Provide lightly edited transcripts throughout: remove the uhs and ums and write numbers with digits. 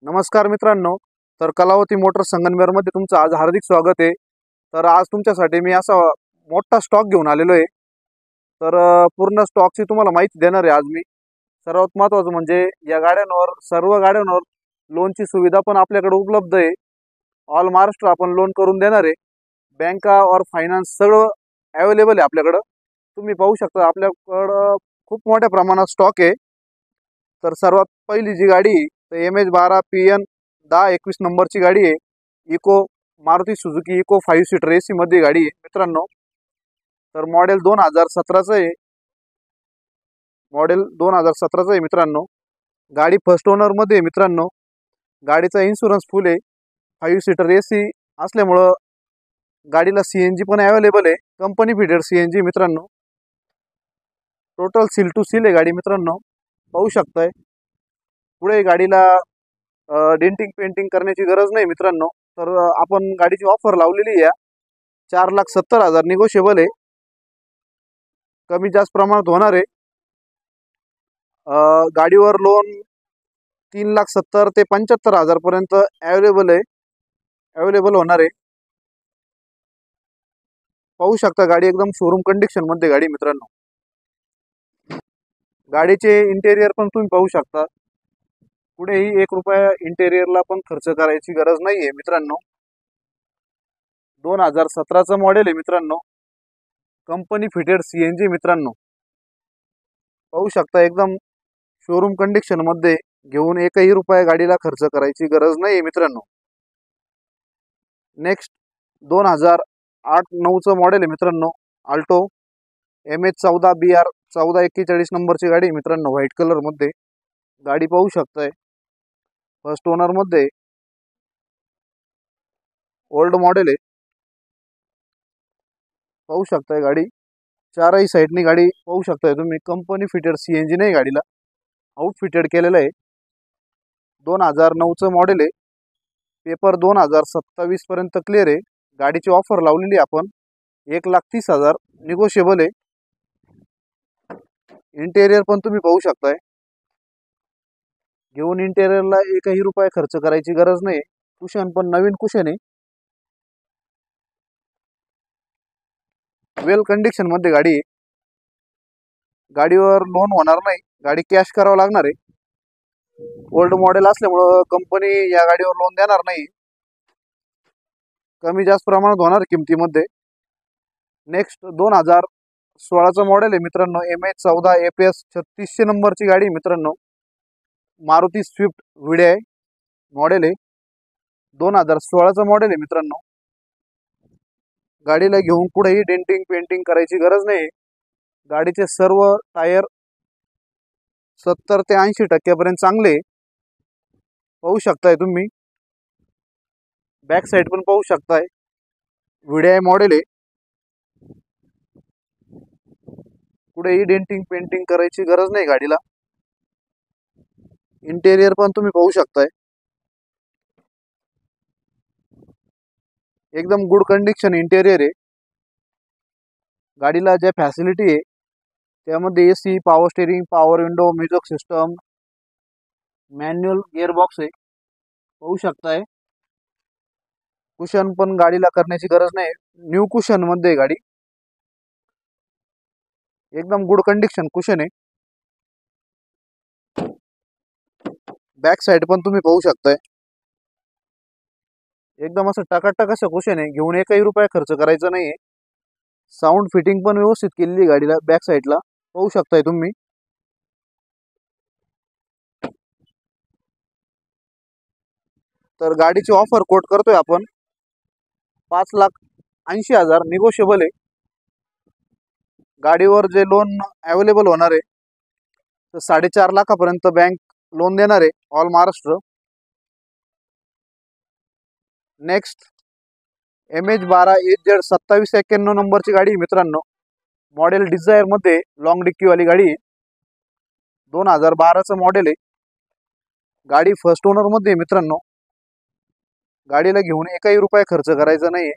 नमस्कार मित्रांनो. तर कलावती मोटर्स संगमनेरमध्ये तुमचं आज हार्दिक स्वागत आहे. तर आज तुमच्यासाठी मी असा मोठा स्टॉक घेऊन आलेलो आहे. तर पूर्ण स्टॉकची तुम्हाला माहिती देणार आहे आज मी. सर्वात महत्त्वाचं म्हणजे या गाड्यांवर सर्व गाड्यांवर लोनची सुविधा पण आपल्याकडे उपलब्ध आहे. ऑल महाराष्ट्र आपण लोन करून देणार आहे. बँका और फायनान्स सगळं अवेलेबल आहे आपल्याकडं. तुम्ही पाहू शकता आपल्याकडं खूप मोठ्या प्रमाणात स्टॉक आहे. तर सर्वात पहिली जी गाडी MH12 PN 1021 नंबरची गाडी आहे. Eeco Maruti Suzuki Eeco 5 seater AC मध्ये गाडी आहे मित्रांनो. तर मॉडेल 2017चं आहे. मॉडेल 2017चं आहे मित्रांनो. गाडी फर्स्ट ओनर मध्ये आहे मित्रांनो. गाडीचा इन्शुरन्स फुल आहे. 5 सीटर AC असल्यामुळं गाडीला CNG पण अवेलेबल आहे. कंपनी फिटेड CNG मित्रांनो. टोटल सील टू सील आहे गाडी मित्रांनो. पाहू शकताय. पुढे गाडीला डेंटिंग पेंटिंग करण्याची गरज नाही मित्रांनो. तर आपण गाडीची ऑफर लावलेली आहे. 4,70,000 निगोशिएबल आहे. कमी जास्त प्रमाणात होणार आहे. गाडीवर लोन 3,70,000 ते 75,000 पर्यंत अवेलेबल होणार आहे. पाहू शकता गाडी एकदम शोरूम कंडिशन मध्ये गाडी मित्रांनो. गाडीचे इंटेरियर पण तुम्ही पाहू शकता. पुढेही 1 रुपया इंटेरियरला पण खर्च करायची गरज नाहीये मित्रांनो. 2017चं मॉडेल आहे मित्रांनो. कंपनी फिटेड CNG मित्रांनो. पाहू शकता एकदम शोरूम कंडिशन मध्ये घेऊन 1ही रुपया गाडीला खर्च करायची गरज नाही मित्रांनो. नेक्स्ट 2008-9चं मॉडेल आहे मित्रांनो. आल्टो MH14BR 1441 नंबरची गाडी आहे मित्रांनो. व्हाईट कलर मध्ये गाडी पाहू शकताय. फर्स्ट ओनर मध्ये ओल्ड मॉडेल आहे. पाहू शकताय गाडी चारही साईडनी गाडी पाहू शकताय तुम्ही. कंपनी फिटेड CNG नाही गाडीला, आउटफिटेड केलेलं आहे. 2009चं मॉडेल आहे. पेपर 2027 पर्यंत क्लिअर आहे. गाडीची ऑफर लावलेली आपण 1,30,000 निगोशिएबल आहे. इंटेरियर पण तुम्ही पाहू शकताय. घेऊन इंटेरियरला 1ही रुपया खर्च करायची गरज नाही. कुशन पण नवीन कुशन आहे. वेल कंडिशन मध्ये गाडी आहे. गाडीवर लोन होणार नाही. गाडी कॅश करावं लागणार आहे. ओल्ड मॉडेल असल्यामुळं कंपनी या गाडीवर लोन देणार नाही. कमी जास्त प्रमाणात होणार किमतीमध्ये. नेक्स्ट 2016चं मॉडेल आहे मित्रांनो. MH14 APS 3600 नंबरची गाडी मित्रांनो. मारुती स्विफ्ट VDI मॉडेल आहे. 2016चं मॉडेल आहे मित्रांनो. गाडीला घेऊन पुढेही डेंटिंग पेंटिंग करायची गरज नाही. गाडीचे सर्व टायर 70 ते 80% पर्यंत चांगले. पाहू शकताय तुम्ही. बॅक साईड पण पाहू शकताय. VDI मॉडेल आहे. पुढेही डेंटिंग पेंटिंग करायची गरज नाही गाडीला. इंटेरियर पण तुम्ही पाहू शकताय. एकदम गुड कंडिशन इंटेरियर आहे. गाडीला ज्या फॅसिलिटी आहे त्यामध्ये AC, power steering, power window, music system, manual gearbox आहे. पाहू शकताय. कुशन पण गाडीला करण्याची गरज नाही. न्यू कुशन मध्ये गाडी एकदम गुड कंडिशन कुशन आहे. बॅक साईड पण तुम्ही पाहू शकताय. एकदम असं टकाटक असं कुशन आहे. घेऊन 1ही रुपया खर्च करायचा नाहीये. साऊंड फिटिंग पण व्यवस्थित केलेली गाडीला. बॅक साईडला पाहू शकताय तुम्ही. तर गाडीची ऑफर कोट करतोय आपण 5,80,000 निगोशिएबल आहे. गाडीवर जे लोन अवेलेबल होणार आहे तर 4.5 लाखापर्यंत बँक लोन देणार आहे all Maharashtra. Next MH12 HZ 2791 नंबरची गाडी मित्रांनो. मॉडेल डिझायर मध्ये लॉंग डिक्कीवाली गाडी आहे. 2012चं मॉडेल आहे. गाडी फर्स्ट ओनर मध्ये मित्रांनो. गाडीला घेऊन 1ही रुपया खर्च करायचा नाही.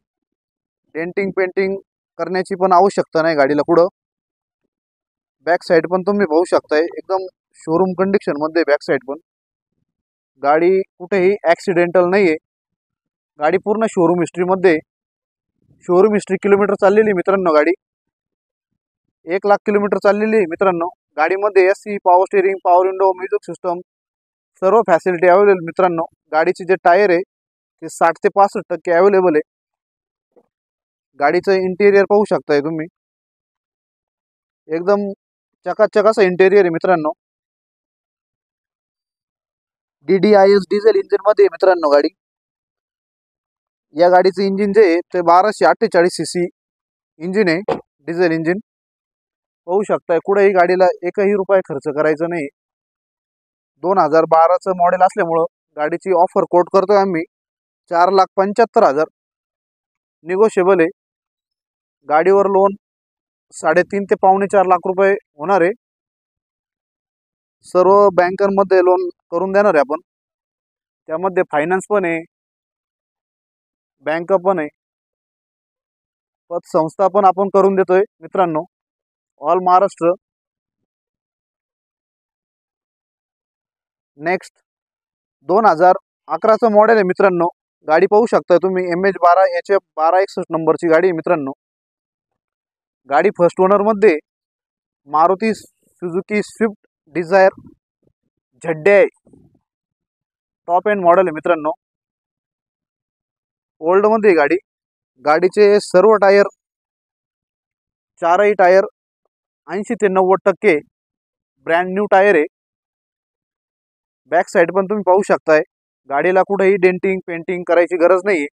डेंटिंग पेंटिंग करण्याची पण आवश्यकता नाही गाडीला. पुढं बॅक साईड पण तुम्ही पाहू शकताय. एकदम शोरूम कंडिशन मध्ये बॅक साईड पण. गाडी कुठेही ॲक्सिडेंटल नाही आहे. गाडी पूर्ण शोरूम हिस्ट्रीमध्ये, शोरूम हिस्ट्री किलोमीटर चाललेली मित्रांनो. गाडी 1,00,000 किलोमीटर चाललेली आहे मित्रांनो. गाडीमध्ये AC, power steering, power window, music system सर्व फॅसिलिटी अवेलेबल मित्रांनो. गाडीचे जे टायर आहे ते 60 ते 65% अवेलेबल आहे. गाडीचं इंटेरियर पाहू शकताय तुम्ही, एकदम चकाचक असं इंटेरियर आहे मित्रांनो. DDIS डिझेल इंजिन मध्ये मित्रांनो गाडी. या गाडीचं इंजिन जे आहे ते 1248 सीसी इंजिन आहे, डिझेल इंजिन. पाहू शकताय कुठेही गाडीला एकही रुपये खर्च करायचा नाही. 2012चं मॉडेल असल्यामुळं गाडीची ऑफर कोट करतोय आम्ही 4,75,000 निगोशिएबल आहे. गाडीवर लोन 3.5 ते पावणे 4 लाख रुपये होणार आहे. सर्व बँकांमध्ये लोन करून देणार आहे आपण. त्यामध्ये फायनान्स पण आहे, बँक पण आहे, पतसंस्था पण आपण करून देतोय मित्रांनो, ऑल महाराष्ट्र. नेक्स्ट 2011चं मॉडेल आहे मित्रांनो. गाडी पाहू शकता तुम्ही, MH12HF 1261 नंबरची गाडी आहे मित्रांनो. गाडी फर्स्ट ओनर मध्ये Maruti Suzuki Swift Dzire ZDI top end model आहे मित्रांनो. ओल्ड मध्ये गाडी. गाडीचे सर्व टायर, चारही टायर 80 ते 90% ब्रँड न्यू टायर आहे. बॅक साईड पण तुम्ही पाहू शकताय, गाडीला कुठेही डेंटिंग पेंटिंग करायची गरज नाही.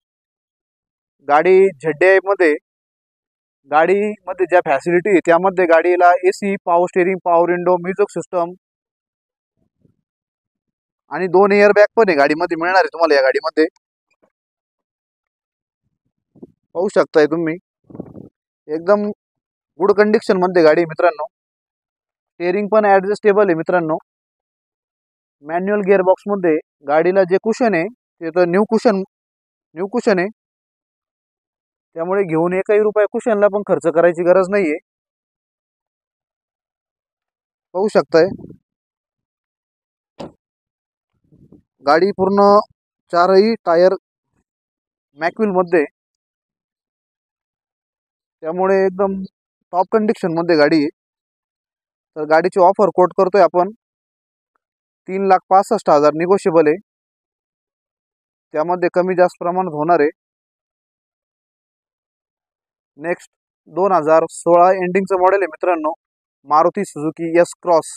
गाडी ZDI मध्ये, गाडीमध्ये ज्या फॅसिलिटी आहे त्यामध्ये गाडीला AC, power steering, power window, music system आणि 2 एअर बॅग पण आहे गाडीमध्ये मिळणार आहे तुम्हाला. या गाडीमध्ये पाहू शकताय तुम्ही, एकदम गुड कंडिशन मध्ये गाडी मित्रांनो. स्टेरिंग पण ॲडजस्टेबल आहे मित्रांनो. मॅन्युअल गिअरबॉक्स मध्ये गाडीला जे कुशन आहे ते तर न्यू कुशन आहे. त्यामुळे घेऊन एकही रुपये कुशनला पण खर्च करायची गरज नाहीये. पाहू शकताय गाडी पूर्ण चारही टायर मॅक्विल मध्ये, त्यामुळे एकदम टॉप कंडिशन मध्ये गाडी आहे. तर गाडीची ऑफर कोट करतोय आपण 3,65,000 निगोशिएबल आहे. त्यामध्ये कमी जास्त प्रमाणात होणार आहे. नेक्स्ट 2016 एंडिंगचं मॉडेल आहे मित्रांनो, मारुती सुझुकी S क्रॉस.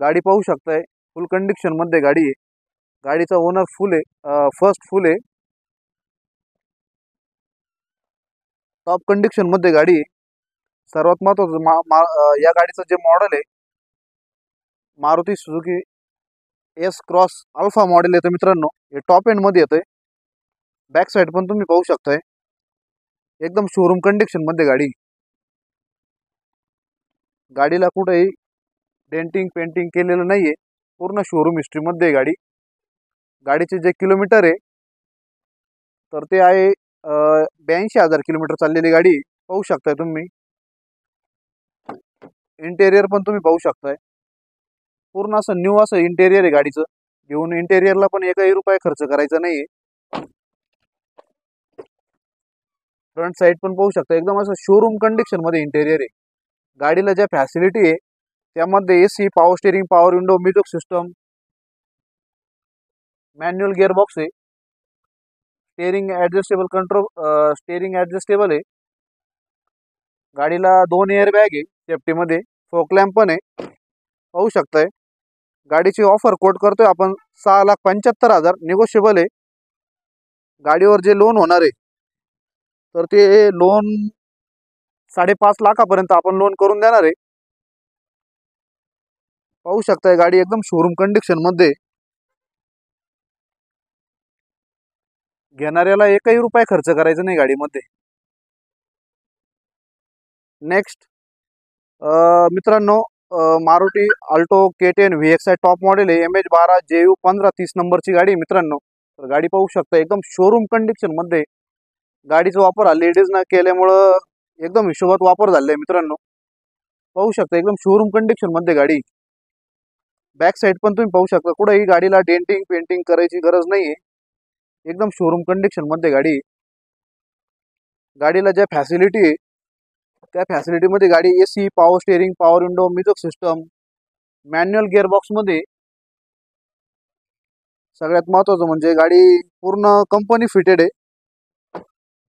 गाडी पाहू शकताय फुल कंडिशन मध्ये गाडी आहे. गाडीचा ओनर फुल आहे, फर्स्ट फुल आहे, टॉप कंडिशन मध्ये गाडी आहे. सर्वात महत्त्वाचं या गाडीचं जे मॉडेल आहे Maruti Suzuki S cross alpha model येतं मित्रांनो. हे टॉप एंड मध्ये येतंय. बॅक साईड पण तुम्ही पाहू शकताय, एकदम शोरूम कंडिशन मध्ये गाडी. गाडीला कुठेही डेंटिंग पेंटिंग केलेलं नाहीये, पूर्ण शोरूम हिस्ट्री मध्ये गाडी. गाडीचे जे किलोमीटर आहे तर ते आहे 82,000 किलोमीटर चाललेली गाडी. पाहू शकताय तुम्ही, इंटेरियर पण तुम्ही पाहू शकताय, पूर्ण असं न्यू असं इंटेरियर आहे गाडीचं. घेऊन इंटेरियरला पण एकही रुपये खर्च करायचा नाहीये. फ्रंट साईड पण पाहू शकता, एकदम असं शोरूम कंडिशन मध्ये इंटेरियर आहे. गाडीला ज्या फॅसिलिटी आहे त्यामध्ये AC, power steering, power window, music system, manual gearbox आहे, steering adjustable control, steering adjustable आहे. गाडीला 2 एअर बॅग आहे सेफ्टीमध्ये, फॉग लॅम्प पण आहे. पाहू शकताय गाडीची ऑफर कोट करतोय आपण 6,75,000 निगोशिएबल आहे. गाडीवर जे लोन होणार आहे तर ते लोन 5.5 लाखापर्यंत आपण लोन करून देणार आहे. पाहू शकताय गाडी एकदम शोरूम कंडिशन मध्ये. घेणाऱ्याला एकही रुपये खर्च करायचा नाही गाडीमध्ये. नेक्स्ट मित्रांनो, Maruti Alto K10 VXI top model आहे. MH12 JU 1530 नंबरची गाडी मित्रांनो. तर गाडी पाहू शकता एकदम शोरूम कंडिशन मध्ये. गाडीचा वापर हा लेडीजनं केल्यामुळं एकदम हिशोबात वापर झालेला आहे मित्रांनो. पाहू शकता एकदम शोरूम कंडिशन मध्ये गाडी. बॅक साईड पण तुम्ही पाहू शकता, कुठेही गाडीला डेंटिंग पेंटिंग करायची गरज नाहीये, एकदम शोरूम कंडिशन मध्ये गाडी. गाडीला ज्या फॅसिलिटी आहे त्या फॅसिलिटीमध्ये गाडी AC, power steering, power window, music system, manual gearbox मध्ये. सगळ्यात महत्त्वाचं म्हणजे गाडी पूर्ण कंपनी फिटेड आहे,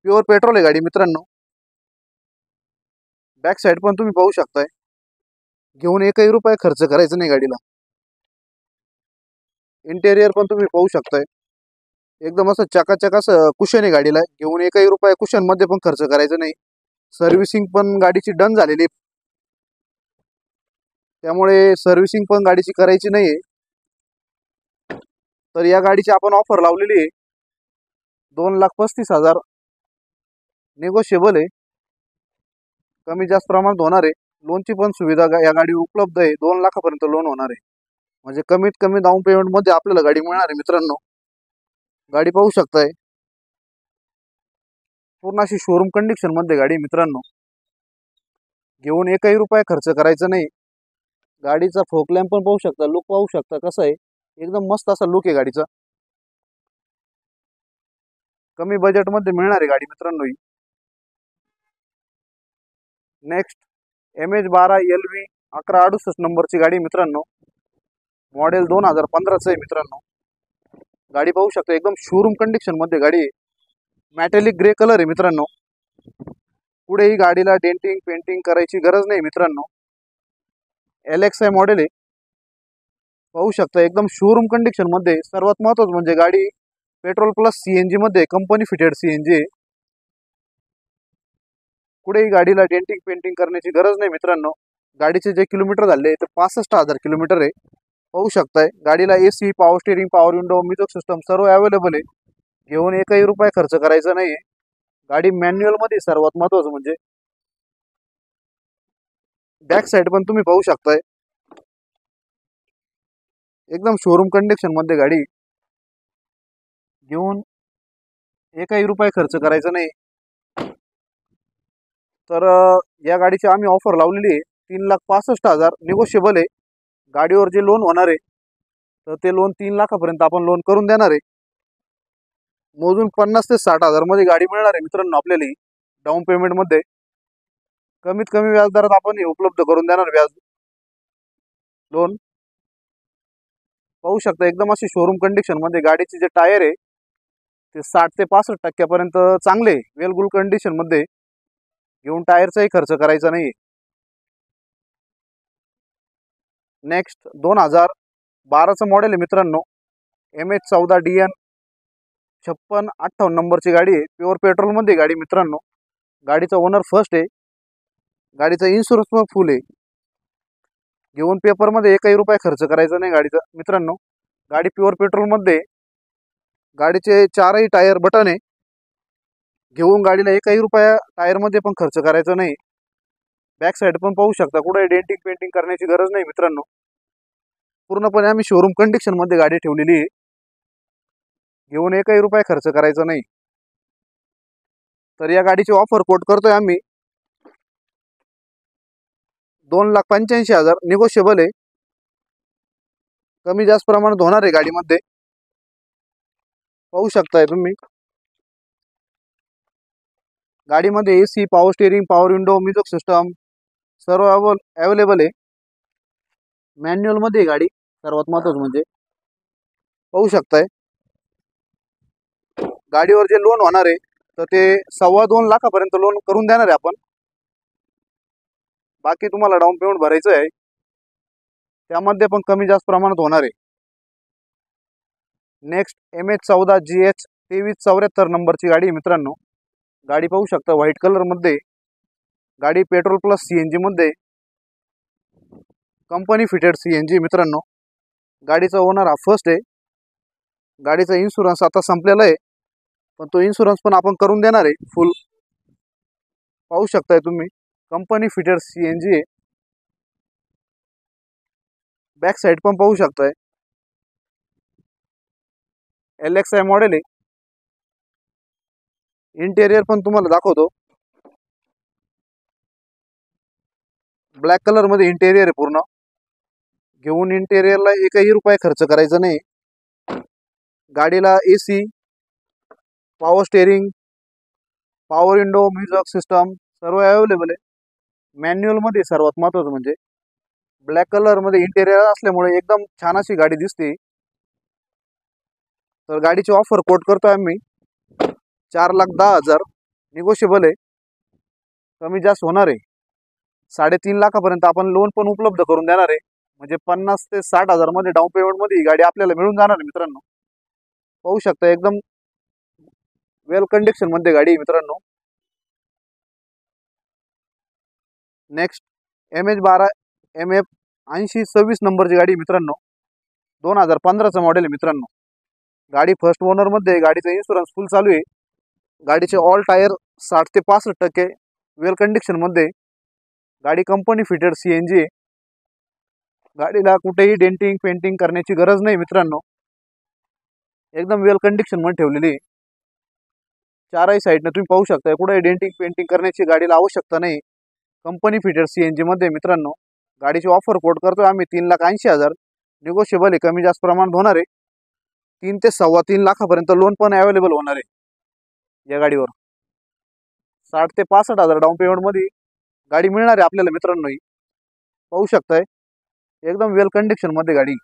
प्युअर पेट्रोल आहे गाडी मित्रांनो. बॅक साईड पण तुम्ही पाहू शकताय, घेऊन एकही रुपया खर्च करायचा नाही गाडीला. इंटेरियर पण तुम्ही पाहू शकताय, एकदम असं चकाचक असं कुशन आहे गाडीला, घेऊन एकही रुपया कुशन मध्ये पण खर्च करायचा नाही. सर्व्हिसिंग पण गाडीची डन झालेली, त्यामुळे सर्व्हिसिंग पण गाडीची करायची नाहीये. तर या गाडीची आपण ऑफर लावलेली आहे 2,35,000, निगोशिएबल आहे, कमी जास्त प्रमाणात होणार आहे. लोनची पण सुविधा या गाडी उपलब्ध आहे, 2 लाखापर्यंत लोन होणार आहे. म्हणजे कमीत कमी डाऊन पेमेंट मध्ये आपल्याला गाडी मिळणार आहे मित्रांनो. गाडी पाहू शकताय, पूर्ण अशी शोरूम कंडिशन मध्ये गाडी मित्रांनो, घेऊन एकही रुपया खर्च करायचा नाही. गाडीचा फोक लॅम्प पण पाहू शकता, लुक पाहू शकता कसा आहे, एकदम मस्त असा लुक आहे गाडीचा. कमी बजेट मध्ये मिळणार आहे गाडी मित्रांनो ही. नेक्स्ट MH12 LV 1168 नंबरची गाडी मित्रांनो, मॉडेल 2015चं आहे मित्रांनो. गाडी पाहू शकता, एकदम शोरूम कंडिशन मध्ये गाडी आहे, मॅटेलिक ग्रे कलर आहे मित्रांनो. पुढेही गाडीला डेंटिंग पेंटिंग करायची गरज नाही मित्रांनो. LXI मॉडेल आहे, पाहू शकता एकदम शोरूम कंडिशन मध्ये. सर्वात महत्त्वाचं म्हणजे गाडी पेट्रोल प्लस CNG मध्ये कंपनी फिटेड CNG आहे. कुठेही गाडीला डेंटिंग पेंटिंग करण्याची गरज नाही मित्रांनो. गाडीचे जे किलोमीटर झाले ते 65,000 किलोमीटर आहे. पाहू शकताय, गाडीला AC, power steering, power window, music system सर्व अवेलेबल आहे, घेऊन एकही रुपया खर्च करायचा नाही. गाडी मॅन्युअल मध्ये, सर्वात महत्त्वाचं म्हणजे बॅक साईड पण तुम्ही पाहू शकताय, एकदम शोरूम कंडिशन मध्ये गाडी, घेऊन एकही रुपया खर्च करायचा नाही. तर या गाडीची आम्ही ऑफर लावलेली आहे 3,65,000, निगोशिएबल आहे. गाडीवर जे लोन होणार आहे तर ते लोन 3 लाखापर्यंत आपण लोन करून देणार आहे. मोजून 50 ते 60,000 मध्ये गाडी मिळणार आहे मित्रांनो आपल्याला डाऊन पेमेंट मध्ये. कमीत कमी व्याजदरात आपण हे उपलब्ध करून देणार व्याज लोन. पाहू शकता, एकदम अशी शोरूम कंडिशन मध्ये गाडीचे जे टायर आहे ते 60 ते 65% चांगले वेल गुड कंडिशन मध्ये, घेऊन टायरचाही खर्च करायचा नाही. नेक्स्ट 2012चं मॉडेल आहे मित्रांनो, MH14DN 5658 नंबरची गाडी आहे, प्युअर पेट्रोल मध्ये गाडी मित्रांनो. गाडीचा ओनर फर्स्ट आहे, गाडीचा इन्शुरन्स पण फुल आहे, घेऊन पेपर मध्ये एकही रुपया खर्च करायचा नाही गाडीचा मित्रांनो. गाडी प्युअर पेट्रोल मध्ये, गाडीचे 4ही टायर बटन आहे, घेऊन गाडीला एकही रुपया टायर मध्ये पण खर्च करायचा नाही. बॅक साईड पण पाहू शकता, कुठे डेंटिंग पेंटिंग करण्याची गरज नाही मित्रांनो. पूर्णपणे आम्ही शोरूम कंडिशन मध्ये गाडी ठेवलेली आहे, घेऊन एकही रुपया खर्च करायचा नाही. तर या गाडीची ऑफर कोट करतोय आम्ही 2,85,000, निगोशिएबल आहे, कमी जास्त प्रमाणात होणार आहे गाडीमध्ये. पाहू शकताय तुम्ही, गाडीमध्ये AC, power steering, power window, music system सर्व अवेलेबल आहे. मॅन्युअल मध्ये गाडी, सर्वात महत्त्वाचं म्हणजे पाहू शकताय. गाडीवर जे लोन होणार आहे तर ते 2.25 लाखापर्यंत लोन करून देणार आहे आपण. बाकी तुम्हाला डाऊन पेमेंट भरायचं आहे, त्यामध्ये पण कमी जास्त प्रमाणात होणार आहे. नेक्स्ट MH14GH 2374 नंबरची गाडी मित्रांनो. गाडी पाहू शकता, व्हाईट कलर मध्ये, गाडी पेट्रोल प्लस CNG मध्ये, कंपनी फिटेड CNG मित्रांनो. गाडीचा ओनर हा फर्स्ट आहे. गाडीचा इन्शुरन्स आता संपलेला आहे, पण तो इन्शुरन्स पण आपण करून देणार आहे फुल. पाहू शकताय तुम्ही, कंपनी फिटेड CNG आहे. बॅक साईड पण पाहू शकताय, LXI मॉडेल आहे. इंटेरियर पण तुम्हाला दाखवतो, ब्लॅक कलर मध्ये इंटेरियर आहे पूर्ण, घेऊन इंटेरियरला एकही रुपया खर्च करायचा नाही. गाडीला AC, power steering, power window, music system सर्व अवेलेबल आहे. मॅन्युअल मध्ये सर्वात महत्त्वाचं म्हणजे ब्लॅक कलर मध्ये इंटेरियर असल्यामुळे एकदम छान अशी गाडी दिसते. तर गाडीची ऑफर कोट करतोय आम्ही 4,10,000 निगोशिएबल आहे, कमी जास्त होणार आहे. 3.5 लाखापर्यंत आपण लोन पण उपलब्ध करून देणार आहे. म्हणजे 50 ते 60,000 मध्ये डाऊन पेमेंट मध्ये ही गाडी आपल्याला मिळून जाणार आहे मित्रांनो. पाहू शकता एकदम वेल कंडिशन मध्ये गाडी आहे मित्रांनो. नेक्स्ट MH12 MF 8026 नंबरची गाडी मित्रांनो, 2015चं मॉडेल आहे मित्रांनो. गाडी फर्स्ट ओनर मध्ये, गाडीचा इन्शुरन्स फुल चालू आहे. गाडीचे ऑल टायर 60 ते 65% वेल कंडिशन मध्ये. गाडी कंपनी फिटेड CNG आहे. गाडीला कुठेही डेंटिंग पेंटिंग करण्याची गरज नाही मित्रांनो, एकदम वेल कंडिशन मध्ये ठेवलेली आहे. चारही साईडने तुम्ही पाहू शकता, कुठेही डेंटिंग पेंटिंग करण्याची गाडीला आवश्यकता नाही. कंपनी फिटेड CNG मध्ये मित्रांनो. गाडीची ऑफर कोट करतोय आम्ही 3,80,000 निगोशिएबल आहे, कमी जास्त प्रमाणात होणार आहे. 3 ते 3.25 लाखापर्यंत लोन पण अवेलेबल होणार आहे या गाडीवर. 60 ते 65,000 डाऊन पेमेंट मध्ये गाडी मिळणार आहे आपल्याला मित्रांनो. ही पाहू शकताय एकदम वेल कंडिशन मध्ये गाडी.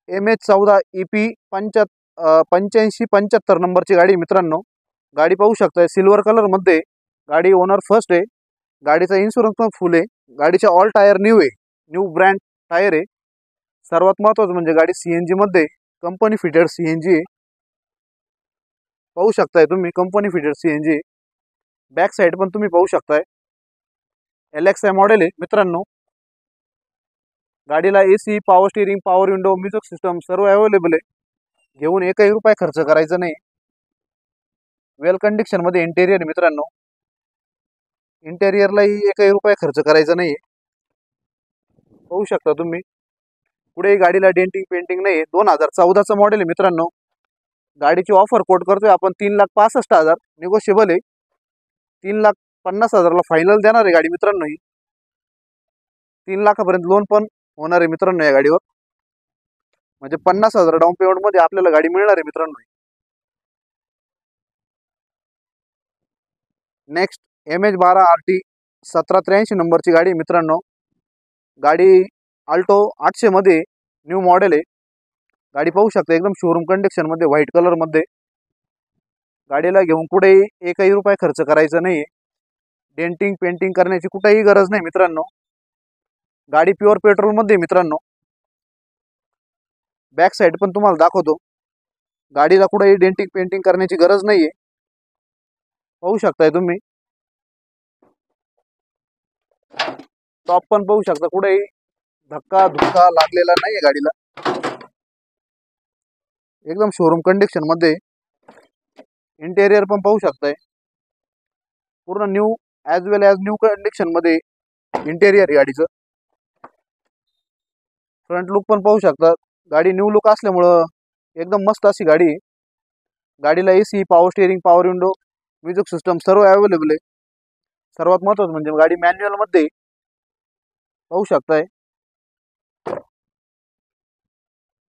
MH14 EP 8575 नंबरची गाडी मित्रांनो. गाडी पाहू शकताय सिल्वर कलर मध्ये. गाडी ओनर फर्स्ट आहे. गाडीचा इन्शुरन्स पण फुल आहे. गाडीचे ऑल टायर न्यू आहे, न्यू ब्रँड टायर आहे. सर्वात महत्त्वाचं म्हणजे गाडी CNG मध्ये, कंपनी फिटेड CNG आहे. पाहू शकताय तुम्ही company fitted CNG. Back side पण तुम्ही पाहू शकताय. LXI मॉडेल आहे मित्रांनो. गाडीला AC, power steering, power window, music system सर्व अवेलेबल आहे. घेऊन एकही रुपया खर्च करायचा नाही. वेल कंडिशन मध्ये इंटेरियर मित्रांनो. इंटेरियरलाही एकही रुपया खर्च करायचा नाही. पाहू शकता तुम्ही, पुढे गाडीला डेंटिंग पेंटिंग नाही. 2014चं मॉडेल आहे मित्रांनो. गाडीची ऑफर कोट करतोय आपण 3,65,000 निगोशिएबल आहे. 3,50,000 ला फायनल देणार आहे गाडी मित्रांनो. ही 3 लाखापर्यंत लोन पण होणार आहे मित्रांनो या गाडीवर. म्हणजे 50,000 डाऊन पेमेंट मध्ये आपल्याला गाडी मिळणार आहे मित्रांनो. नेक्स्ट MH12 RT 1783 नंबरची गाडी मित्रांनो. गाडी आल्टो 800 मध्ये न्यू मॉडेल आहे. गाडी पाहू शकता एकदम शोरूम कंडिशन मध्ये, व्हाईट कलर मध्ये. गाडीला घेऊन कुठेही एकही रुपया खर्च करायचा नाही. डेंटिंग पेंटिंग करण्याची कुठेही गरज नाही मित्रांनो. गाडी प्युअर पेट्रोल मध्ये मित्रांनो. बॅक साईड पण तुम्हाला दाखवतो. गाडीला कुठेही डेंटिंग पेंटिंग करण्याची गरज नाहीये. पाहू शकताय तुम्ही. टॉप पण पाहू शकता, कुठेही धक्का धुक्का लागलेला नाहीये गाडीला. एकदम शोरूम कंडिशन मध्ये. इंटेरियर पण पाहू शकताय पूर्ण न्यू ॲज वेल ॲज न्यू कंडिशन मध्ये इंटेरियर आहे गाडीचं. फ्रंट लुक पण पाहू शकता. गाडी न्यू लुक असल्यामुळं एकदम मस्त अशी गाडी आहे. गाडीला AC, power steering, power window, music system सर्व अवेलेबल आहे. सर्वात महत्त्वाचं म्हणजे गाडी मॅन्युअल मध्ये. पाहू शकताय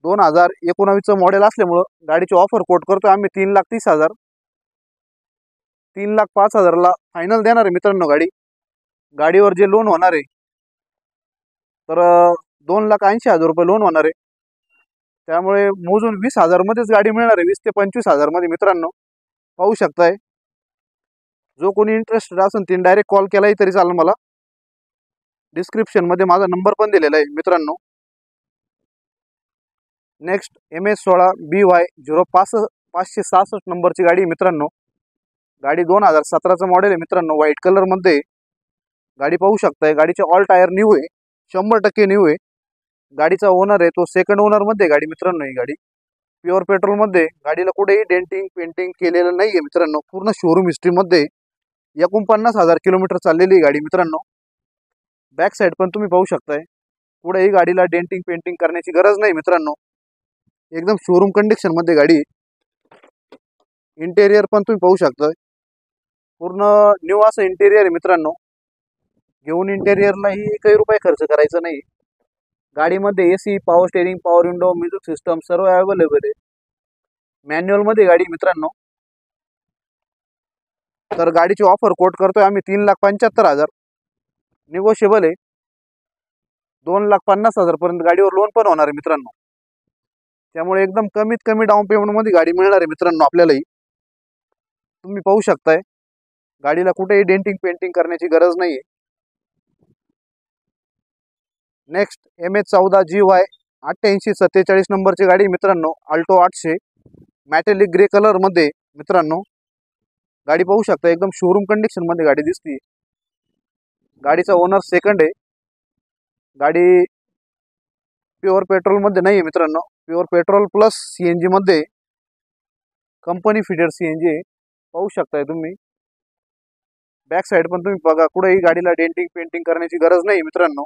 2019चं मॉडेल असल्यामुळं गाडीची ऑफर कोट करतोय आम्ही 3,30,000. 3,05,000 ला फायनल देणार आहे मित्रांनो गाडी. गाडीवर जे लोन होणार आहे तर 2,80,000 रुपये लोन होणार आहे. त्यामुळे मोजून 20,000 मध्येच गाडी मिळणार आहे, 20 ते 25,000 मध्ये मित्रांनो. पाहू शकताय. जो कोणी इंटरेस्टेड असेल त्यांनी डायरेक्ट कॉल केलाही तरी चालेल मला. डिस्क्रिप्शन मध्ये माझा नंबर पण दिलेला आहे मित्रांनो. नेक्स्ट MH16 BY 0566 नंबरची गाडी मित्रांनो. गाडी 2017चं मॉडेल आहे मित्रांनो, व्हाईट कलर मध्ये. गाडी पाहू शकताय. गाडीचे ऑल टायर न्यू आहे, 100% न्यू आहे. गाडीचा ओनर आहे तो सेकंड ओनर मध्ये गाडी मित्रांनो. ही गाडी प्युअर पेट्रोल मध्ये. गाडीला कुठेही डेंटिंग पेंटिंग केलेलं नाहीये मित्रांनो. पूर्ण शोरूम हिस्ट्री मध्ये 49,000 किलोमीटर चाललेली गाडी मित्रांनो. बॅक साईड पण तुम्ही पाहू शकताय. कुठेही गाडीला डेंटिंग पेंटिंग करण्याची गरज नाही मित्रांनो. एकदम शोरूम कंडिशन मध्ये गाडी. इंटेरियर पण तुम्ही पाहू शकताय पूर्ण न्यू असं इंटेरियर आहे मित्रांनो. घेऊन इंटेरियरलाही एकही रुपये खर्च करायचा नाही. गाडीमध्ये AC, power steering, power window, music system सर्व अवेलेबल आहे. मॅन्युअल मध्ये गाडी मित्रांनो. तर गाडीची ऑफर कोट करतोय आम्ही 3,75,000. निगोशिएबल आहे. 2,50,000 पर्यंत गाडीवर लोन पण होणार आहे मित्रांनो. त्यामुळे एकदम कमीत कमी डाऊन पेमेंट मध्ये गाडी मिळणार आहे मित्रांनो आपल्यालाही. तुम्ही पाहू शकताय गाडीला कुठेही डेंटिंग पेंटिंग करण्याची गरज नाहीये. नेक्स्ट MH14GY 8847 नंबरची गाडी मित्रांनो. अल्टो 800 मॅटेलिक ग्रे कलर मध्ये मित्रांनो. गाडी पाहू शकता एकदम शोरूम कंडिशन मध्ये गाडी दिसते. गाडीचा ओनर सेकंड आहे. गाडी प्युअर पेट्रोल मध्ये नाहीये मित्रांनो. प्युअर पेट्रोल प्लस CNG मध्ये कंपनी फिटेड CNG पाहू शकताय तुम्ही. बॅक साइड पण तुम्ही बघा कुठेही गाडीला डेंटिंग पेंटिंग करण्याची गरज नाही मित्रांनो.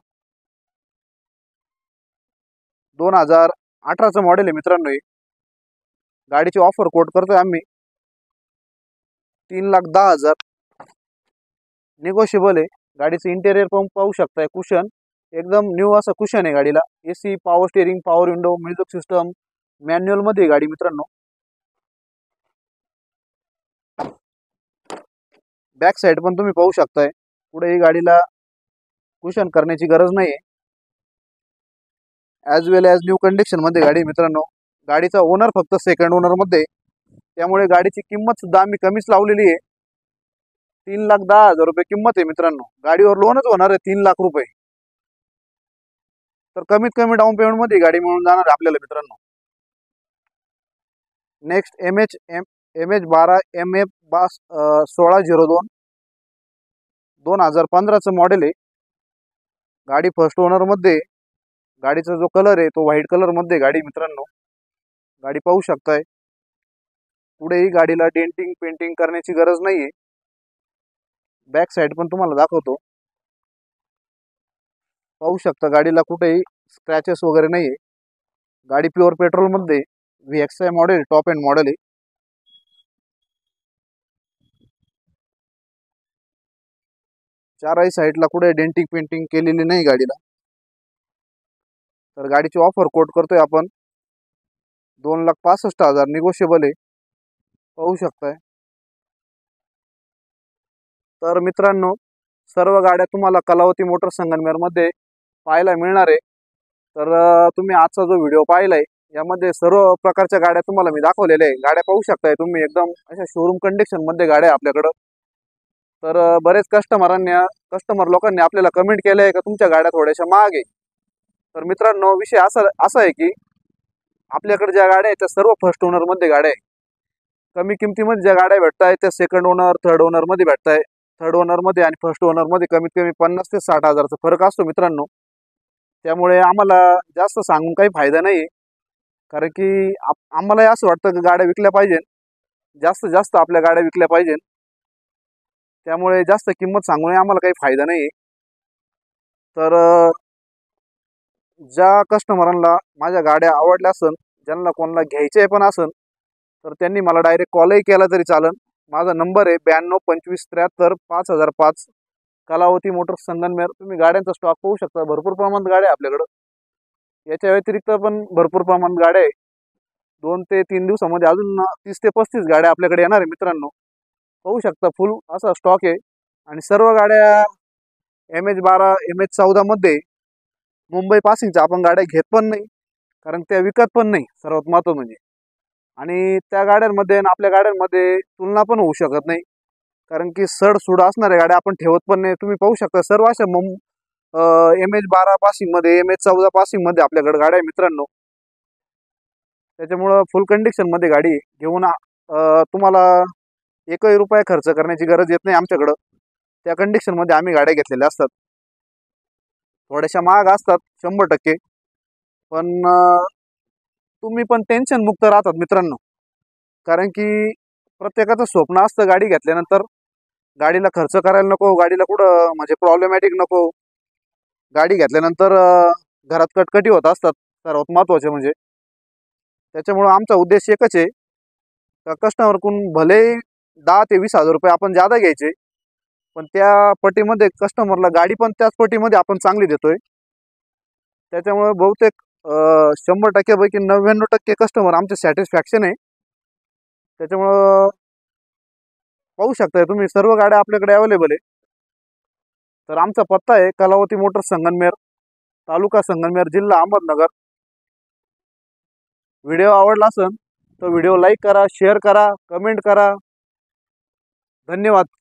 2018चं मॉडेल आहे मित्रांनो. गाडीची ऑफर कोट करतोय आम्ही 3,10,000. निगोशिएबल आहे. गाडीचं इंटेरियर पण पाहू शकताय. कुशन एकदम न्यू असं कुशन आहे गाडीला. AC, power steering, power window, music system manual मध्ये गाडी मित्रांनो. बॅक साइड पण तुम्ही पाहू शकताय कुठेही गाडीला कुशन करण्याची गरज नाही. ॲज वेल ॲज न्यू कंडिशन मध्ये गाडी मित्रांनो. गाडीचा ओनर फक्त सेकंड ओनर मध्ये, त्यामुळे गाडीची किंमत सुद्धा आम्ही कमीच लावलेली आहे. 3,10,000 रुपये किंमत आहे मित्रांनो. गाडीवर लोनच होणार आहे 3 लाख रुपये. तर कमीत कमी डाऊन पेमेंट मध्ये गाडी मिळून जाणार आहे आपल्याला मित्रांनो. नेक्स्ट MH12 MF1602 2015चं मॉडेल आहे. गाडी फर्स्ट ओनर मध्ये. गाडीचा जो कलर आहे तो व्हाईट कलर मध्ये गाडी मित्रांनो. गाडी पाहू शकताय पुढेही गाडीला डेंटिंग पेंटिंग करण्याची गरज नाहीये. बॅक साइड पण तुम्हाला दाखवतो. पाहू शकता गाडीला कुठेही स्क्रॅचेस वगैरे नाहीये. गाडी प्युअर पेट्रोल मध्ये VXI model top end model आहे. चारही साईडला कुठे डेंटिंग पेंटिंग केलेली नाही गाडीला. तर गाडीची ऑफर कोट करतोय आपण 2,65,000. निगोशिएबल आहे. पाहू शकताय. तर मित्रांनो सर्व गाड्या तुम्हाला कलावती मोटर्स संगमनेर मध्ये पाहायला मिळणार आहे. तर तुम्ही आजचा जो व्हिडिओ पाहिलाय यामध्ये सर्व प्रकारच्या गाड्या तुम्हाला मी दाखवलेल्या आहे. गाड्या पाहू शकताय तुम्ही एकदम अशा शोरूम कंडिशन मध्ये गाड्या आपल्याकडं. तर बरेच कस्टमर लोकांनी आपल्याला कमेंट केलं आहे का तुमच्या गाड्या थोड्याशा महाग आहे. तर मित्रांनो विषय असा आहे की आपल्याकडे ज्या गाड्या आहेत त्या सर्व फर्स्ट ओनर मध्ये गाड्या आहे. कमी किमतीमध्ये ज्या गाड्या भेटताय त्या सेकंड ओनर थर्ड ओनर मध्ये भेटताय. थर्ड ओनर मध्ये आणि फर्स्ट ओनर मध्ये कमीत कमी 50,000 ते 60,000चा फरक असतो मित्रांनो. त्यामुळे आम्हाला जास्त सांगून काही फायदा नाही. कारण की आम्हाला असं वाटतं की गाड्या विकल्या पाहिजे. जास्त जास्त आपल्या गाड्या विकल्या पाहिजे. त्यामुळे जास्त किंमत सांगून आम्हाला काही फायदा नाही. तर ज्या कस्टमरांना माझ्या गाड्या आवडल्या असन, ज्यांना कोणाला घ्यायचे पण असन तर त्यांनी मला डायरेक्ट कॉलही केला तरी चालेल. माझा नंबर आहे 9225735005. कलावती मोटर्स संगमनेर. तुम्ही गाड्यांचा स्टॉक पाहू शकता. भरपूर प्रमाणात गाड्या आपल्याकडं. याच्या व्यतिरिक्त पण भरपूर प्रमाणात गाड्या आहे. 2 ते 3 दिवसामध्ये अजून 30 ते 35 गाड्या आपल्याकडे येणार आहे मित्रांनो. पाहू शकता फुल असा स्टॉक आहे. आणि सर्व गाड्या MH12 MH14 मध्ये मुंबई पासिंगच्या आपण गाड्या घेत पण नाही. कारण त्या विकत पण नाही सर्वात महत्त्व म्हणजे. आणि त्या गाड्यांमध्ये आणि आपल्या गाड्यांमध्ये तुलना पण होऊ शकत नाही. कारण की सड असणाऱ्या गाड्या आपण ठेवत पण नाही. तुम्ही पाहू शकता सर्व अशा MH12 पासिंग मध्ये MH14 पासिंग मध्ये आपल्याकडे गाड्या आहे मित्रांनो. त्याच्यामुळं फुल कंडिशन मध्ये गाडी घेऊन तुम्हाला एकही रुपया खर्च करण्याची गरज येत नाही आमच्याकडं. त्या कंडिशन मध्ये आम्ही गाड्या घेतलेल्या असतात. थोड्याशा महाग असतात 100%. पण तुम्ही पण टेन्शन मुक्त राहतात मित्रांनो. कारण की प्रत्येकाचं स्वप्न असतं गाडी घेतल्यानंतर गाडीला खर्च करायला नको. गाडीला कुठं म्हणजे प्रॉब्लेमॅटिक नको. गाडी घेतल्यानंतर घरात कटकटी होत असतात सर्वात महत्त्वाचे म्हणजे. त्याच्यामुळं आमचा उद्देश एकच आहे का कस्टमरकडून भले 10 ते 20,000 रुपये आपण जादा घ्यायचे, पण त्या पटीमध्ये कस्टमरला गाडी पण त्याच पटीमध्ये आपण चांगली देतोय. त्याच्यामुळे बहुतेक 100% पैकी 99% कस्टमर आमचे सॅटिस्फॅक्शन आहे. त्याच्यामुळं पाहू शकताय तुम्ही सर्व गाड्या आपल्याकडे अवेलेबल आहे. तर आमचा पत्ता आहे कलावती मोटर्स संगमनेर, तालुका संगमनेर, जिल्हा अहमदनगर. व्हिडिओ आवडला असेल तर व्हिडिओ लाईक करा, शेअर करा, कमेंट करा. धन्यवाद.